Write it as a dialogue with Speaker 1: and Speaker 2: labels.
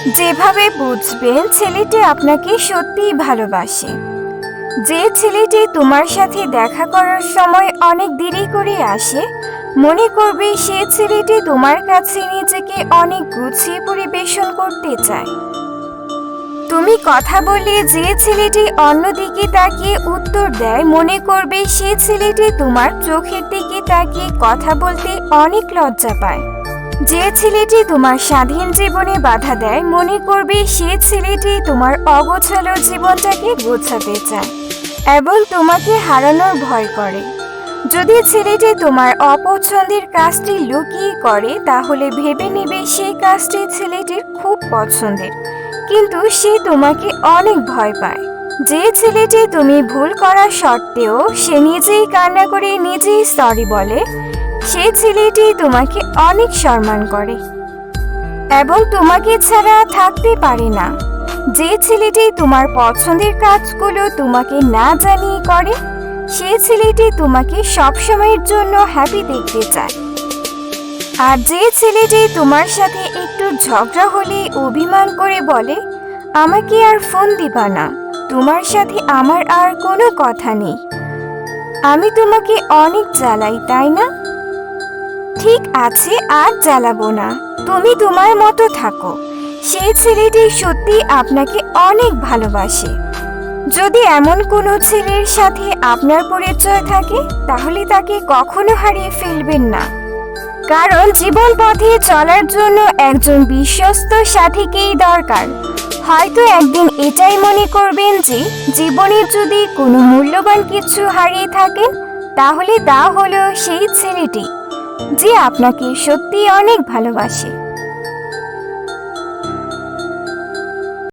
Speaker 1: যেভাবে বুঝবেন ছেলেটি আপনাকে সত্যিই ভালোবাসে। যে ছেলেটি তোমার সাথে দেখা করার সময় অনেক দেরি করে আসে, মনে করবে সে ছেলেটি তোমার কাছে নিজেকে অনেক গুছিয়ে পরিবেশন করতে চায়। তুমি কথা বললে যে ছেলেটি অন্যদিকে তাকিয়ে উত্তর দেয়, মনে করবে সে ছেলেটি তোমার চোখের দিকে তাকিয়ে কথা বলতে অনেক লজ্জা পায়। যে ছেলেটি তোমার স্বাধীন জীবনে বাধা দেয়, মনে করবে সে ছেলেটি তোমার অগোছালো জীবনটাকে গোছাতে চায় এবং তোমাকে হারানোর ভয় করে। যদি ছেলেটি তোমার অপছন্দের কাজটি লুকিয়ে করে, তাহলে ভেবে নেবে সেই কাজটি ছেলেটির খুব পছন্দের, কিন্তু সে তোমাকে অনেক ভয় পায়। যে ছেলেটি তুমি ভুল করা সত্ত্বেও সে নিজেই কান্না করে নিজেই সরি বলে, সে ছেলেটি তোমাকে অনেক সম্মান করে এবং তোমাকে ছাড়া থাকতে পারে না। যে ছেলেটি তোমার পছন্দের কাজগুলো তোমাকে না জানিয়ে করে, সে ছেলেটি তোমাকে সবসময়ের জন্য হ্যাপি দেখতে চায়। আর যে ছেলেটি তোমার সাথে একটু ঝগড়া হলে অভিমান করে বলে, আমাকে আর ফোন দিবা না, তোমার সাথে আমার আর কোনো কথা নেই, আমি তোমাকে অনেক জ্বালাই, তাই না? ঠিক আছে, আর জ্বালাবো না, তুমি তোমার মতো থাকো। সেই ছেলেটি সত্যি আপনাকে অনেক ভালোবাসে। যদি এমন কোনো ছেলের সাথে আপনার পরিচয় থাকে, তাহলে তাকে কখনো হারিয়ে ফেলবেন না, কারণ জীবন পথে চলার জন্য একজন বিশ্বস্ত সাথীকেই দরকার। হয়তো একদিন এটাই মনে করবেন যে জীবনে যদি কোনো মূল্যবান কিছু হারিয়ে থাকেন, তাহলে তা হলো সেই ছেলেটি যে আপনাকে সত্যি অনেক ভালোবাসে।